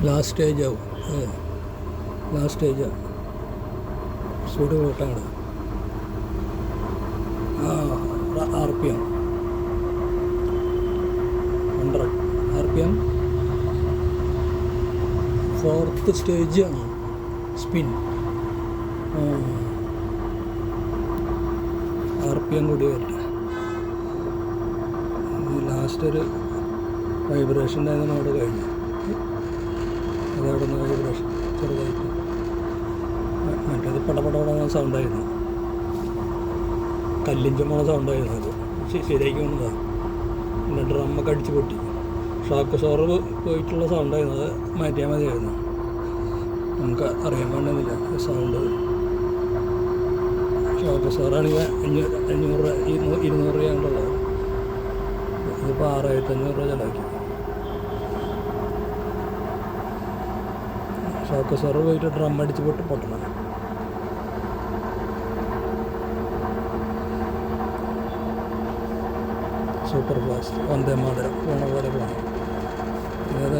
Last stage ആവും. Last സ്റ്റേജാണ്. Speed കൂട്ടാണ്. RPM 100 RPM. 4th സ്റ്റേജ് ആണ് സ്പിൻ. RPM കൂടി വരില്ല. ലാസ്റ്റ് ഒരു വൈബ്രേഷൻ ഉണ്ടായിരുന്ന മോഡ് കഴിഞ്ഞു. അതവിടെ നിന്ന് വൈബ്രേഷൻ ചെറുതായിട്ട്. മറ്റേത് പടപടപട സൗണ്ടായിരുന്നു. കല്ലിഞ്ച് പോണ സൗണ്ടായിരുന്നു. അത് ശരിയാക്കി വന്നതാണ്. പിന്നെ ഡ്രമ്മൊക്കെ അടിച്ച് പൊട്ടി. ഷോക്ക് സോറ് പോയിട്ടുള്ള സൗണ്ടായിരുന്നു. അത് മാറ്റിയാൽ മതിയായിരുന്നു. നമുക്ക് അറിയാൻ വേണ്ടുന്നില്ല സൗണ്ട്. ഷോക്ക് സോറാണെങ്കിൽ 500 200 രൂപയാണുള്ളത്. ഇതിപ്പോൾ 6500 രൂപ ചിലവാക്കി. ഷോക്ക് സോറ് പോയിട്ട് ഡ്രം അടിച്ച് പൊട്ടണം. സൂപ്പർ ഫാസ്റ്റ് വന്ദേ മാതരം പോണ പോലെ പോകണം. ഇത്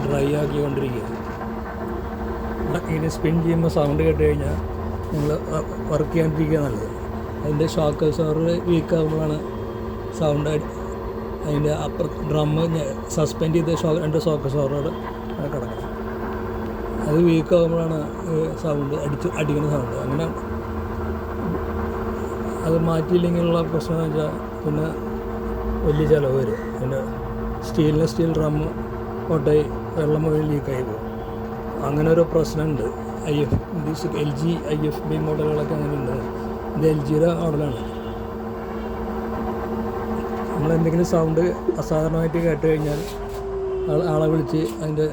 ഡ്രൈ ആക്കിക്കൊണ്ടിരിക്കുക. ഇങ്ങനെ സ്പിൻ ചെയ്യുമ്പോൾ സൗണ്ട് കേട്ട് കഴിഞ്ഞാൽ നിങ്ങൾ വർക്ക് ചെയ്യാണ്ടിരിക്കുക നല്ലത്. അതിൻ്റെ ഷോക്ക് സോറ് വീക്കാകുമ്പോഴാണ് സൗണ്ട്. അതിൻ്റെ ഡ്രമ്മ് സസ്പെൻഡ് ചെയ്ത് 2 ഷോക്ക് സോറുകൾ കിടക്കണം. അത് വീക്കാകുമ്പോഴാണ് സൗണ്ട് അടിക്കുന്ന സൗണ്ട്. അങ്ങനെ അത് മാറ്റിയില്ലെങ്കിലുള്ള പ്രശ്നം എന്ന് വെച്ചാൽ പിന്നെ വലിയ ചിലവ് വരും. പിന്നെ സ്റ്റീൽ ഡ്രമ്മ് പൊട്ടായി വെള്ളം മുഴുവൻ ലീക്കായി പോകും. അങ്ങനെ ഒരു പ്രശ്നമുണ്ട്. LG IFB മോഡലുകളൊക്കെ അങ്ങനെ ഉണ്ട്. ഇത് LGയുടെ മോഡലാണ്. നമ്മളെന്തെങ്കിലും സൗണ്ട് അസാധാരണമായിട്ട് കേട്ട് കഴിഞ്ഞാൽ ആളെ വിളിച്ച് അതിൻ്റെ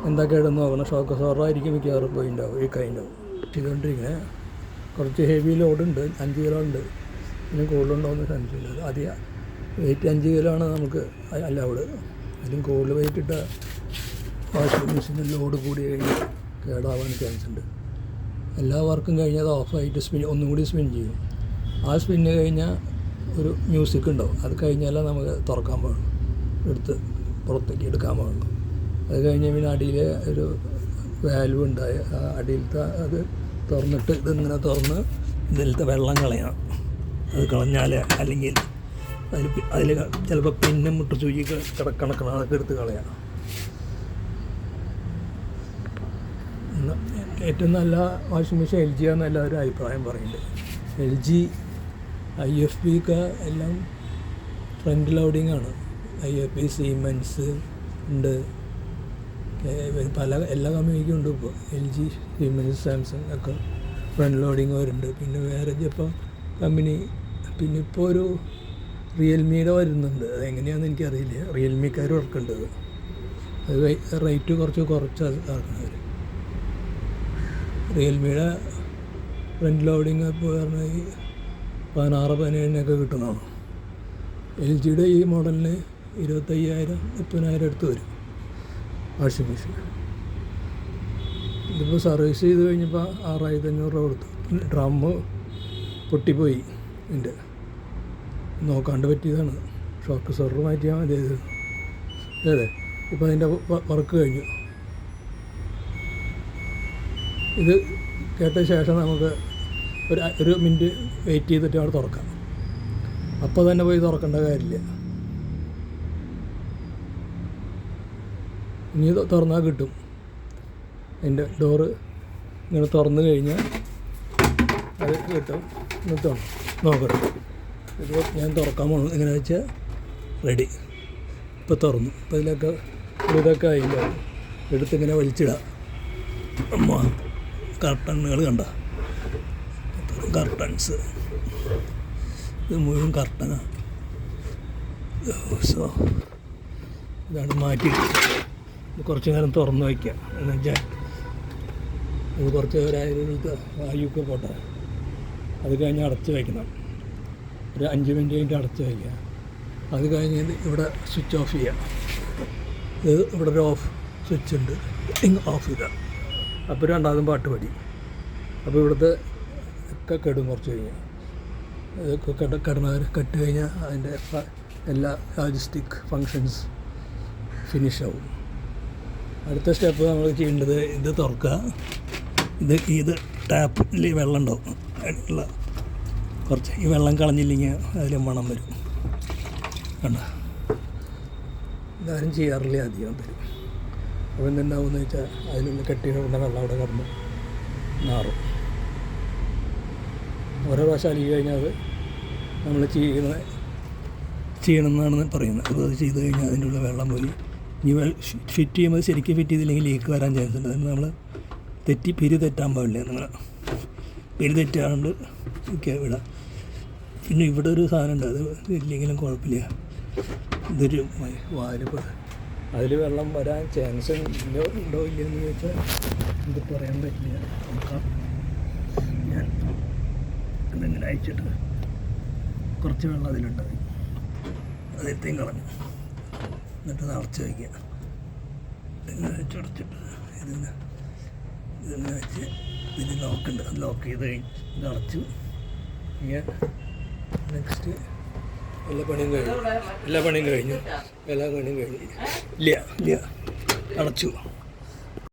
എന്താ കേടെന്ന് നോക്കണം. ഷോക്ക് സോറായിരിക്കും മിക്കവാറും പോയിണ്ടാവും, വീക്കായിണ്ടാവും. ചെയ്തുകൊണ്ടിരിക്കുന്നത് കുറച്ച് ഹെവി ലോഡുണ്ട്. 5 കിലോ ഉണ്ട്. ഇതിന് കൂടുതലുണ്ടോയെന്ന് സംശയമില്ല. അധികം വെയിറ്റ് 5 കിലോ ആണ് നമുക്ക് അലൗഡ്. അതിലും കൂടുതൽ വെയിറ്റ് ഇട്ട വാഷിംഗ് മെഷീനിൽ ലോഡ് കൂടി കഴിഞ്ഞാൽ കേടാവാൻ ചാൻസ് ഉണ്ട്. എല്ലാ വർക്കും കഴിഞ്ഞാൽ അത് ഓഫായിട്ട് ഒന്നും കൂടി സ്പിൻ ചെയ്യും. ആ സ്പിന്ന് കഴിഞ്ഞാൽ ഒരു മ്യൂസിക് ഉണ്ടാവും. അത് കഴിഞ്ഞാലേ നമുക്ക് തുറക്കാൻ പാടുള്ളൂ, എടുത്ത് പുറത്തേക്ക് എടുക്കാൻ പാടുള്ളൂ. അത് കഴിഞ്ഞ് പിന്നെ അടിയിൽ ഒരു വാൽവ് ഉണ്ടായ ആ അടിയിലത്തെ അത് തുറന്നിട്ട് ഇതിങ്ങനെ തുറന്ന് ഇതിലത്തെ വെള്ളം കളയണം. അത് കളഞ്ഞാൽ അല്ലെങ്കിൽ അതിൽ ചിലപ്പോൾ പിന്നെ മുട്ടസൂചി കിടക്കണം. അതൊക്കെ എടുത്ത് കളയണം. ഏറ്റവും നല്ല വാഷിംഗ് മെഷീൻ LG ആണെന്ന് എല്ലാവരും അഭിപ്രായം പറയുന്നുണ്ട്. LG IFB ഒക്കെ എല്ലാം ഫ്രണ്ട് ലോഡിങ് ആണ്. IFB സീമെൻസ് ഉണ്ട്. എല്ലാ കമ്പനിക്കും ഉണ്ട് ഇപ്പോൾ. LG സീമെൻസ് സാംസങ് ഒക്കെ ഫ്രണ്ട് ലോഡിങ് വരുന്നുണ്ട്. പിന്നെ വേറെ ഇപ്പോൾ കമ്പനി പിന്നെ ഇപ്പോൾ ഒരു റിയൽമിയുടെ വരുന്നുണ്ട്. അതെങ്ങനെയാണെന്ന് എനിക്കറിയില്ല. റിയൽമിക്കാർ ഇറക്കുന്നുണ്ട്. അത് റേറ്റ് കുറച്ച് ഇറക്കണം അവർ. റിയൽമിയുടെ ഫ്രണ്ട് ലോഡിങ് ഇപ്പോൾ പറഞ്ഞാൽ 16-17 കിട്ടുന്നതാണ്. LGയുടെ ഈ മോഡലിന് 25,000-30,000 അടുത്ത് വരും വാഷിംഗ് മെഷീൻ. ഇതിപ്പോൾ സർവീസ് ചെയ്ത് കഴിഞ്ഞപ്പോൾ 6,500 രൂപ കൊടുത്തു. ഡ്രമ്മ് പൊട്ടിപ്പോയി. ഇതിൻ്റെ നോക്കാണ്ട് പറ്റിയതാണ്. ഷോക്ക് സോറ് മാറ്റിയാൽ മതി. അതെ, ഇപ്പോൾ അതിൻ്റെ വർക്ക് കഴിഞ്ഞു. ഇത് കേട്ട ശേഷം നമുക്ക് ഒരു മിനിറ്റ് വെയിറ്റ് ചെയ്തിട്ട് അവിടെ തുറക്കാം. അപ്പോൾ തന്നെ പോയി തുറക്കേണ്ട കാര്യമില്ല. ഇനി തുറന്നാൽ കിട്ടും. അതിൻ്റെ ഡോറ് ഇങ്ങനെ തുറന്നു കഴിഞ്ഞാൽ അത് കിട്ടും. നിർത്തണം, നോക്കണം. ഇപ്പോൾ ഞാൻ തുറക്കാൻ പോകുന്നു. എങ്ങനെ വെച്ചാൽ റെഡി. ഇപ്പോൾ തുറന്നു. ഇപ്പോൾ ഇതൊക്കെ ആയില്ല. എടുത്തിങ്ങനെ വലിച്ചിടാം. കർട്ടനുകൾ കണ്ട കർട്ടൻസ്. ഇത് മുഴുവൻ കർട്ടനാണ്. സോ ഇതാണ് മാറ്റി കുറച്ച് നേരം തുറന്ന് വയ്ക്കുക. എന്ന് വെച്ചാൽ ഇത് കുറച്ച് ഒരായിരത്തെ വായുക്കെ പോട്ടെ. അത് കഴിഞ്ഞ് അടച്ച് വയ്ക്കണം. ഒരു 5 മിനിറ്റ് കഴിഞ്ഞിട്ട് അടച്ച് വയ്ക്കുക. അത് കഴിഞ്ഞ് ഇവിടെ സ്വിച്ച് ഓഫ് ചെയ്യുക. ഇത് ഇവിടെ ഒരു ഓഫ് സ്വിച്ച് ഉണ്ട്. ഓഫ് ചെയ്യുക. അപ്പോൾ രണ്ടാമതും പാട്ട് പാടി. അപ്പോൾ ഇവിടുത്തെ ഒക്കെ കെടും. കുറച്ച് കഴിഞ്ഞാൽ ഇതൊക്കെ കിടന്നവർ കെട്ട് കഴിഞ്ഞാൽ അതിൻ്റെ എല്ലാ ലോജിസ്റ്റിക് ഫങ്ഷൻസ് ഫിനിഷ് ആവും. അടുത്ത സ്റ്റെപ്പ് നമ്മൾ ചെയ്യേണ്ടത് ഇത് തുറക്കുക. ഇത് ടാപ്പിൽ വെള്ളം ഉണ്ടാവും, ഉള്ള കുറച്ച് ഈ വെള്ളം കളഞ്ഞില്ലെങ്കിൽ അതിൽ മണം വരും. കണ്ടോ, ഇതാരും ചെയ്യാറില്ല, അധികം തരും. അപ്പോൾ എന്തുണ്ടാവുമെന്ന് വെച്ചാൽ അതിലുള്ള കെട്ടികളുടെ വെള്ളം അവിടെ കിടന്ന് മാറും. ഓരോ പ്രാവശ്യം അലിയി കഴിഞ്ഞാൽ അത് നമ്മൾ ചെയ്യണമെന്നാണ് പറയുന്നത്. അപ്പോൾ അത് ചെയ്ത് കഴിഞ്ഞാൽ അതിൻ്റെ ഉള്ള വെള്ളം പോയി. ഇനി ഫിറ്റ് ചെയ്യുമ്പോൾ ശരിക്കും ഫിറ്റ് ചെയ്തില്ലെങ്കിൽ ലീക്ക് വരാൻ ചാൻസ് ഉണ്ട്. അതിന് നമ്മൾ പിരി തെറ്റാൻ പാടില്ല. നിങ്ങൾ പിരി തെറ്റാണ്ട് വിടാം. പിന്നെ ഇവിടെ ഒരു സാധനം ഉണ്ട്, അത് ഇല്ലെങ്കിലും കുഴപ്പമില്ല. ഇതൊരു വാലിപ്പോൾ അതിൽ വെള്ളം വരാൻ ചാൻസ് ഉണ്ടോ ഇല്ലയെന്ന് ചോദിച്ചാൽ ഇത് പറയാൻ പറ്റില്ല. നോക്കാം. ഞാൻ എന്തെങ്കിലും അയച്ചിട്ട് കുറച്ച് വെള്ളം അതിലുണ്ട്, അതെത്തേം കളഞ്ഞു. എന്നിട്ട് നിറച്ച് വയ്ക്കുക. ഇതിങ്ങനെ വെച്ചടച്ചിട്ട് ഇതിങ്ങനെ വെച്ച് ഇതിന് ലോക്കുണ്ട്, അത് ലോക്ക് ചെയ്ത് കഴിഞ്ഞ് ഇത് അടച്ചു. നെക്സ്റ്റ് എല്ലാ പണിയും കഴിഞ്ഞു. ഇല്ല, അടച്ചു.